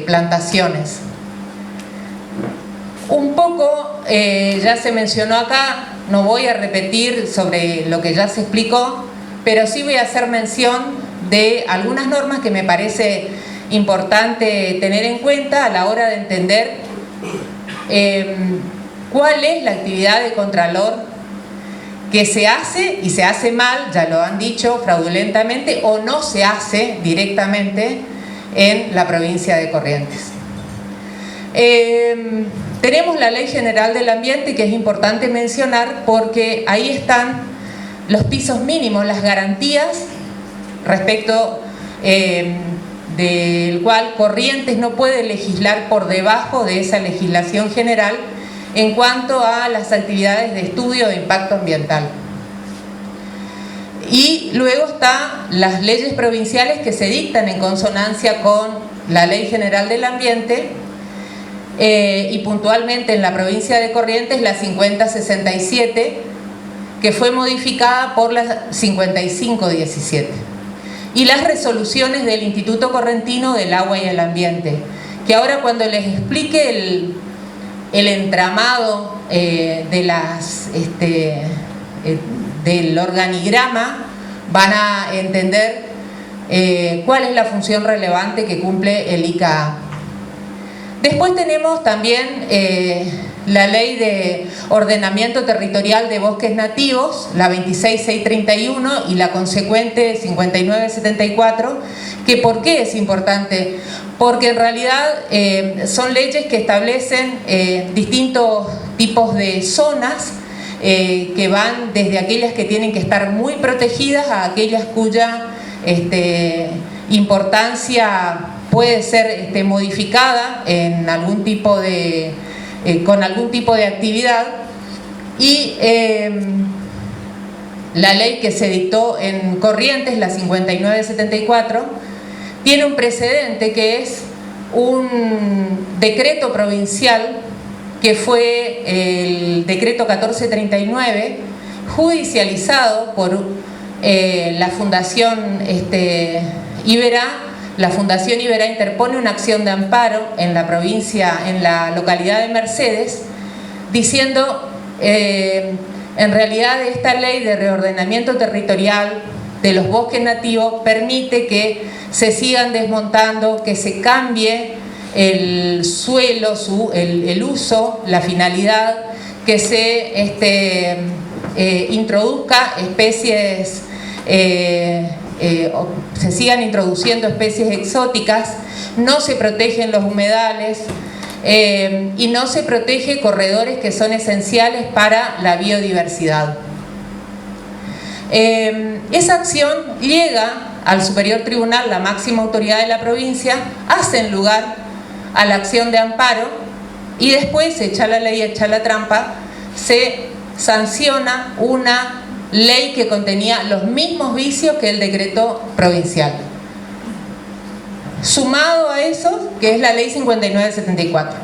plantaciones. Un poco ya se mencionó acá, no voy a repetir sobre lo que ya se explicó, pero sí voy a hacer mención de algunas normas que me parece importante tener en cuenta a la hora de entender cuál es la actividad de contralor que se hace y se hace mal, ya lo han dicho, fraudulentamente, o no se hace directamente en la provincia de Corrientes. Tenemos la Ley General del Ambiente, que es importante mencionar porque ahí están los pisos mínimos, las garantías respecto del cual Corrientes no puede legislar por debajo de esa legislación general en cuanto a las actividades de estudio de impacto ambiental. Y luego están las leyes provinciales que se dictan en consonancia con la Ley General del Ambiente y puntualmente en la provincia de Corrientes la 5067, que fue modificada por la 5517. Y las resoluciones del Instituto Correntino del Agua y el Ambiente, que ahora cuando les explique el entramado del organigrama van a entender cuál es la función relevante que cumple el ICA. Después tenemos también la Ley de Ordenamiento Territorial de Bosques Nativos, la 26631 y la consecuente 5974, que ¿por qué es importante? Porque en realidad son leyes que establecen distintos tipos de zonas que van desde aquellas que tienen que estar muy protegidas a aquellas cuya importancia puede ser modificada en algún tipo de, con algún tipo de actividad. Y la ley que se dictó en Corrientes, la 5974, tiene un precedente que es un decreto provincial que fue el decreto 1439, judicializado por la Fundación Iberá. La Fundación Iberá interpone una acción de amparo en la provincia, en la localidad de Mercedes, diciendo en realidad esta ley de reordenamiento territorial de los bosques nativos permite que se sigan desmontando, que se cambie el suelo, el uso, la finalidad, que se introduzca especies, se sigan introduciendo especies exóticas, no se protegen los humedales y no se protege corredores que son esenciales para la biodiversidad. Esa acción llega al Superior Tribunal, la máxima autoridad de la provincia, hacen lugar a la acción de amparo y después, hecha la ley, hecha la trampa, se sanciona una ley que contenía los mismos vicios que el decreto provincial. Sumado a eso, que es la ley 5974.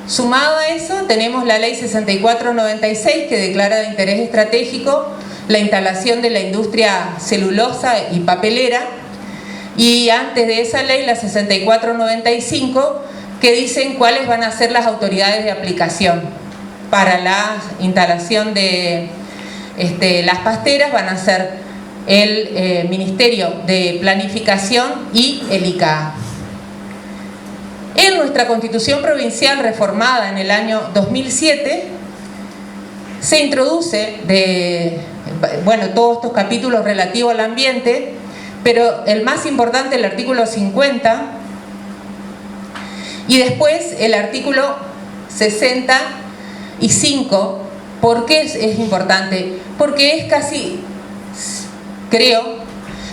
Sumado a eso, tenemos la ley 6496, que declara de interés estratégico la instalación de la industria celulosa y papelera, y antes de esa ley la 6495, que dicen cuáles van a ser las autoridades de aplicación para la instalación de las pasteras. Van a ser el Ministerio de Planificación y el ICA. En nuestra Constitución Provincial reformada en el año 2007 se introduce todos estos capítulos relativos al ambiente, pero el más importante, el artículo 50, y después el artículo 65. ¿Por qué es importante? Porque es casi, creo,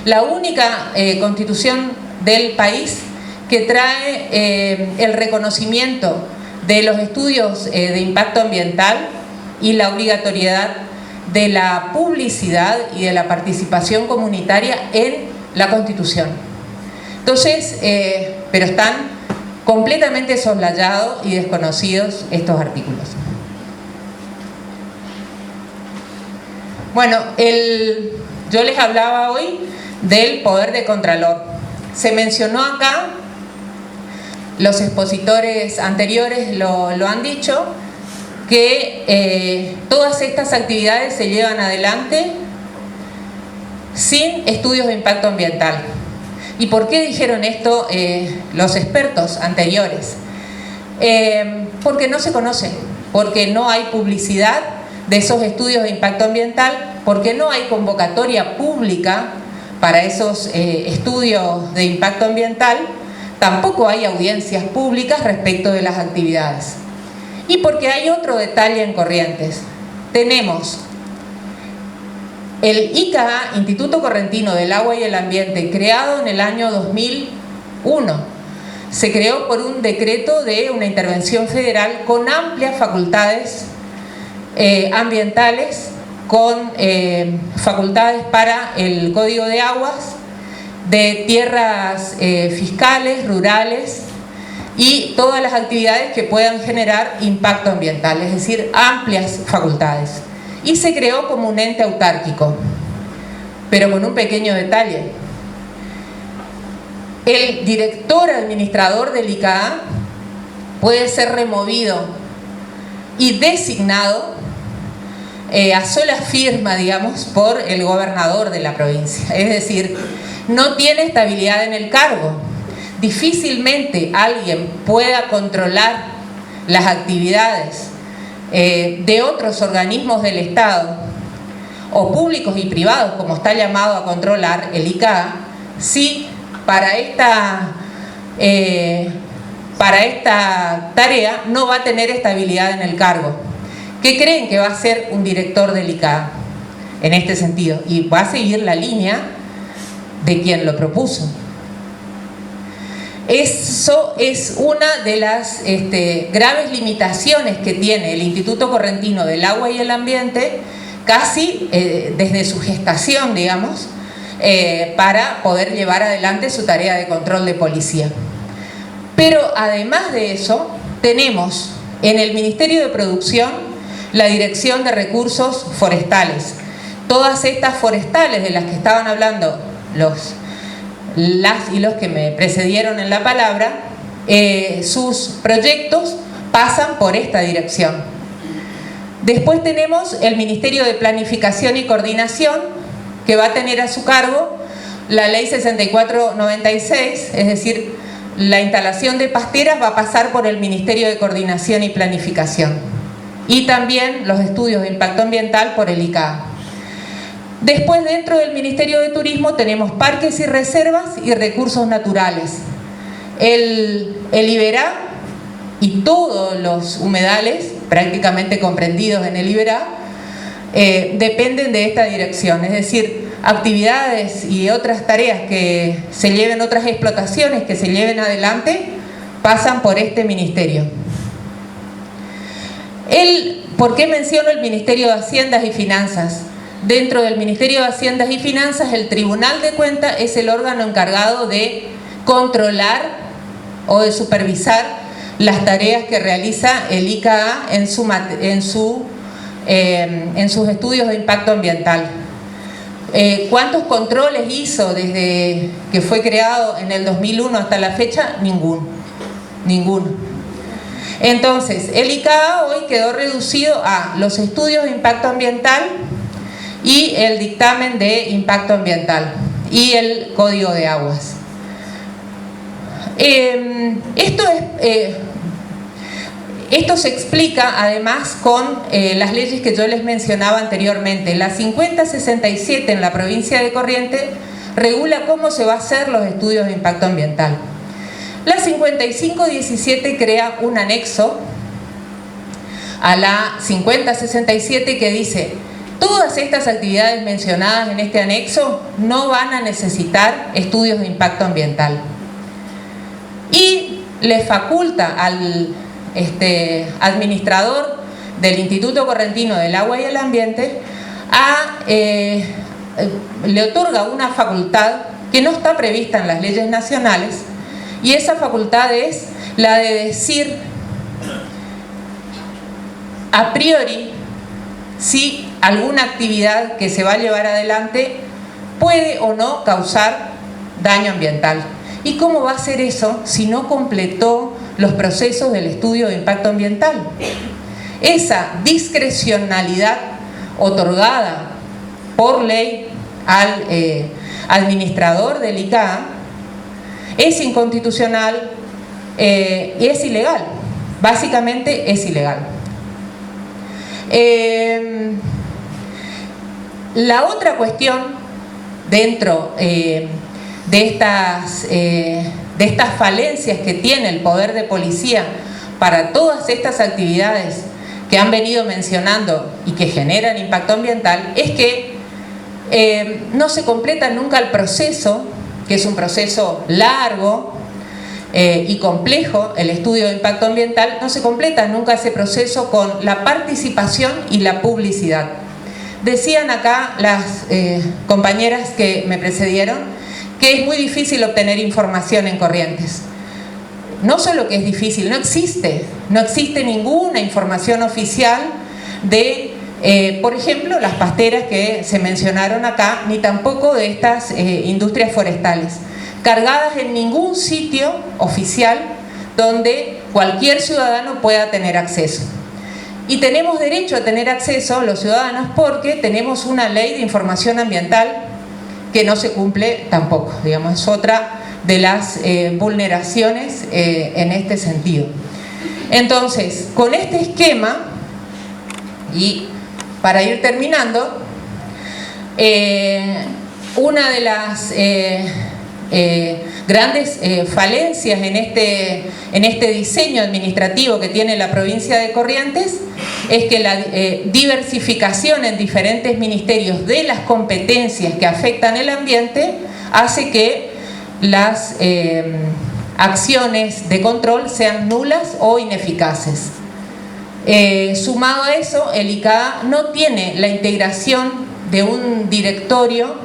la única constitución del país que trae el reconocimiento de los estudios de impacto ambiental y la obligatoriedad de la publicidad y de la participación comunitaria en la Constitución. Entonces, pero están completamente soslayados y desconocidos estos artículos. Bueno, yo les hablaba hoy del poder de contralor. Se mencionó acá los expositores anteriores lo han dicho, que todas estas actividades se llevan adelante sin estudios de impacto ambiental. ¿Y por qué dijeron esto los expertos anteriores? Porque no se conocen, porque no hay publicidad de esos estudios de impacto ambiental, porque no hay convocatoria pública para esos estudios de impacto ambiental, tampoco hay audiencias públicas respecto de las actividades. Y porque hay otro detalle en Corrientes. Tenemos el ICAA, Instituto Correntino del Agua y el Ambiente, creado en el año 2001. Se creó por un decreto de una intervención federal con amplias facultades ambientales, con facultades para el Código de Aguas, de tierras fiscales, rurales y todas las actividades que puedan generar impacto ambiental, es decir, amplias facultades. Y se creó como un ente autárquico, pero con un pequeño detalle. El director administrador del ICAA puede ser removido y designado a sola firma, digamos, por el gobernador de la provincia. Es decir, no tiene estabilidad en el cargo. Difícilmente alguien pueda controlar las actividades de otros organismos del Estado, o públicos y privados, como está llamado a controlar el ICAA, si para esta tarea no va a tener estabilidad en el cargo. ¿Qué creen que va a ser un director del ICAA en este sentido? Y va a seguir la línea de quien lo propuso. Eso es una de las graves limitaciones que tiene el Instituto Correntino del Agua y el Ambiente, casi desde su gestación, digamos, para poder llevar adelante su tarea de control de policía. Pero además de eso, tenemos en el Ministerio de Producción la Dirección de Recursos Forestales. Todas estas forestales de las que estaban hablando las y los que me precedieron en la palabra, sus proyectos pasan por esta dirección. Después tenemos el Ministerio de Planificación y Coordinación, que va a tener a su cargo la Ley 6496, es decir, la instalación de pasteras va a pasar por el Ministerio de Coordinación y Planificación, y también los estudios de impacto ambiental por el ICAA. Después, dentro del Ministerio de Turismo tenemos parques y reservas y recursos naturales. El Iberá y todos los humedales, prácticamente comprendidos en el Iberá, dependen de esta dirección. Es decir, actividades y otras tareas que se lleven, otras explotaciones que se lleven adelante, pasan por este ministerio. ¿Por qué menciono el Ministerio de Haciendas y Finanzas? Dentro del Ministerio de Haciendas y Finanzas, el Tribunal de Cuentas es el órgano encargado de controlar o de supervisar las tareas que realiza el ICAA en sus estudios de impacto ambiental. ¿Cuántos controles hizo desde que fue creado en el 2001 hasta la fecha? Ninguno. Entonces, el ICAA hoy quedó reducido a los estudios de impacto ambiental y el dictamen de impacto ambiental y el Código de Aguas. Esto se explica además con las leyes que yo les mencionaba anteriormente. La 5067 en la provincia de Corrientes regula cómo se va a hacer los estudios de impacto ambiental. La 5517 crea un anexo a la 5067 que dice: todas estas actividades mencionadas en este anexo no van a necesitar estudios de impacto ambiental. Y le faculta al administrador del Instituto Correntino del Agua y el Ambiente le otorga una facultad que no está prevista en las leyes nacionales, y esa facultad es la de decir a priori si alguna actividad que se va a llevar adelante puede o no causar daño ambiental. ¿Y cómo va a hacer eso si no completó los procesos del estudio de impacto ambiental? Esa discrecionalidad otorgada por ley al administrador del ICA es inconstitucional y es ilegal. Básicamente es ilegal. La otra cuestión dentro de estas falencias que tiene el poder de policía para todas estas actividades que han venido mencionando y que generan impacto ambiental es que no se completa nunca el proceso, que es un proceso largo y complejo, el estudio de impacto ambiental, no se completa nunca ese proceso con la participación y la publicidad. Decían acá las compañeras que me precedieron que es muy difícil obtener información en Corrientes. No solo que es difícil, no existe ninguna información oficial de, por ejemplo, las pasteras que se mencionaron acá, ni tampoco de estas industrias forestales, cargadas en ningún sitio oficial donde cualquier ciudadano pueda tener acceso. Y tenemos derecho a tener acceso los ciudadanos porque tenemos una ley de información ambiental que no se cumple tampoco, digamos, es otra de las vulneraciones en este sentido. Entonces, con este esquema, y para ir terminando, una de las grandes falencias en este diseño administrativo que tiene la provincia de Corrientes es que la diversificación en diferentes ministerios de las competencias que afectan el ambiente hace que las acciones de control sean nulas o ineficaces. Sumado a eso, el ICA no tiene la integración de un directorio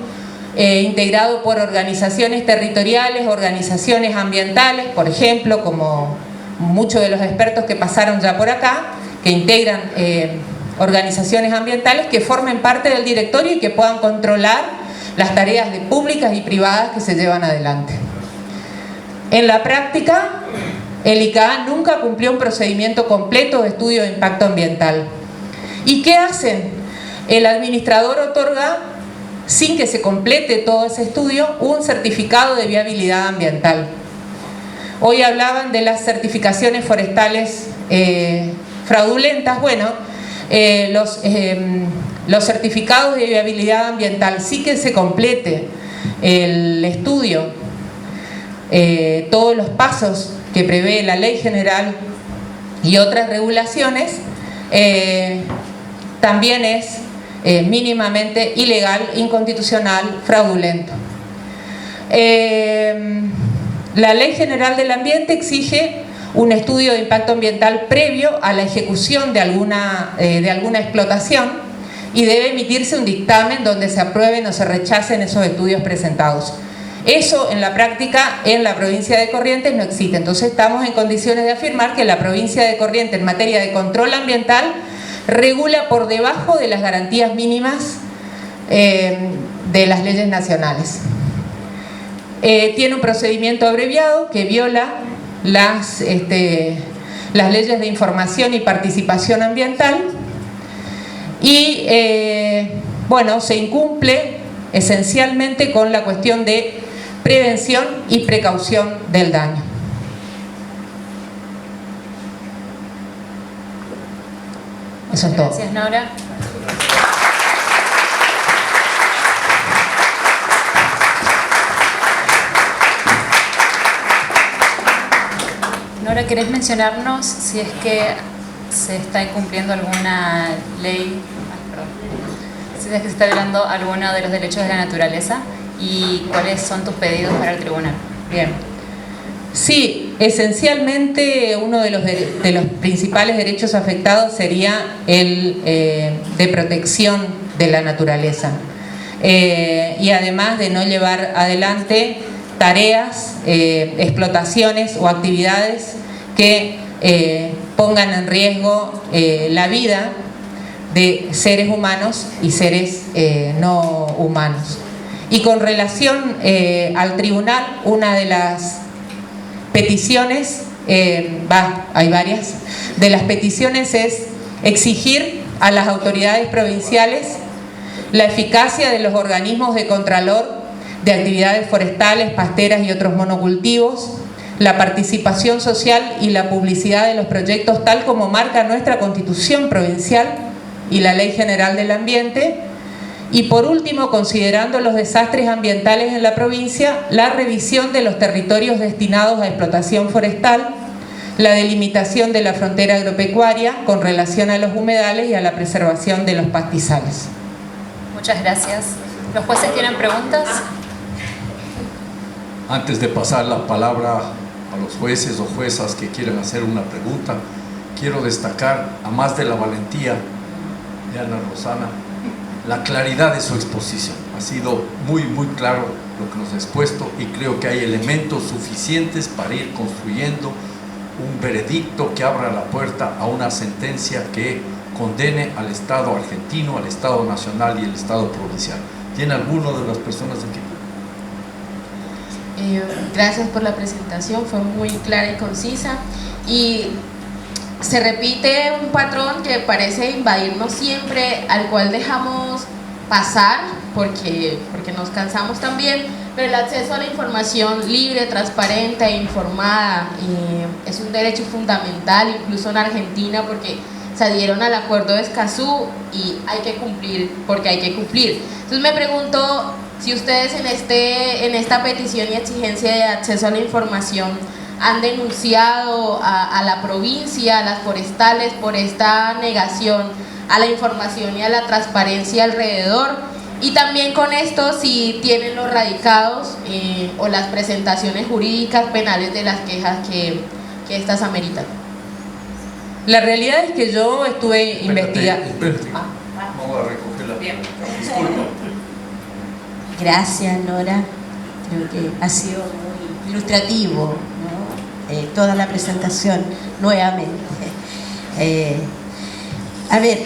integrado por organizaciones territoriales, organizaciones ambientales, por ejemplo, como muchos de los expertos que pasaron ya por acá, que integran organizaciones ambientales que formen parte del directorio y que puedan controlar las tareas de públicas y privadas que se llevan adelante. En la práctica, el ICA nunca cumplió un procedimiento completo de estudio de impacto ambiental. ¿Y qué hacen? El administrador otorga, sin que se complete todo ese estudio, un certificado de viabilidad ambiental. Hoy hablaban de las certificaciones forestales fraudulentas. Bueno, los certificados de viabilidad ambiental, sí que se complete el estudio, todos los pasos que prevé la Ley General y otras regulaciones, también es mínimamente ilegal, inconstitucional, fraudulento. La Ley General del Ambiente exige un estudio de impacto ambiental previo a la ejecución de alguna explotación y debe emitirse un dictamen donde se aprueben o se rechacen esos estudios presentados. Eso en la práctica en la provincia de Corrientes no existe. Entonces estamos en condiciones de afirmar que la provincia de Corrientes en materia de control ambiental regula por debajo de las garantías mínimas de las leyes nacionales. Tiene un procedimiento abreviado que viola las leyes de información y participación ambiental y bueno, se incumple esencialmente con la cuestión de prevención y precaución del daño. Eso es todo. Gracias, Nora. Nora, ¿querés mencionarnos si es que se está incumpliendo alguna ley, si es que se está violando alguno de los derechos de la naturaleza y cuáles son tus pedidos para el tribunal? Bien. Sí, esencialmente uno de los principales derechos afectados sería el de protección de la naturaleza. Y además de no llevar adelante tareas, explotaciones o actividades que pongan en riesgo la vida de seres humanos y seres no humanos. Y con relación al tribunal, una de las peticiones, hay varias, de las peticiones es exigir a las autoridades provinciales la eficacia de los organismos de contralor de actividades forestales, pasteras y otros monocultivos, la participación social y la publicidad de los proyectos tal como marca nuestra Constitución provincial y la Ley General del Ambiente. Y por último, considerando los desastres ambientales en la provincia, la revisión de los territorios destinados a explotación forestal, la delimitación de la frontera agropecuaria con relación a los humedales y a la preservación de los pastizales. Muchas gracias. ¿Los jueces tienen preguntas? Antes de pasar la palabra a los jueces o juezas que quieran hacer una pregunta, quiero destacar, a más de la valentía de Ana Rosana, la claridad de su exposición. Ha sido muy claro lo que nos ha expuesto y creo que hay elementos suficientes para ir construyendo un veredicto que abra la puerta a una sentencia que condene al Estado argentino, al Estado nacional y al Estado provincial. ¿Tiene alguno de las personas aquí? Gracias por la presentación, fue muy clara y concisa, y se repite un patrón que parece invadirnos siempre, al cual dejamos pasar porque nos cansamos también, pero el acceso a la información libre, transparente e informada es un derecho fundamental, incluso en Argentina, porque se adhieron al acuerdo de Escazú y hay que cumplir porque hay que cumplir. Entonces me pregunto si ustedes en esta petición y exigencia de acceso a la información han denunciado a la provincia, a las forestales, por esta negación a la información y a la transparencia alrededor, y también con esto si tienen los radicados o las presentaciones jurídicas penales de las quejas que estas ameritan. La realidad es que yo estuve investigando. Vamos a recoger la palabra. Disculpa. Gracias, Nora. Creo que ha sido muy ilustrativo, ¿no? Toda la presentación nuevamente. A ver,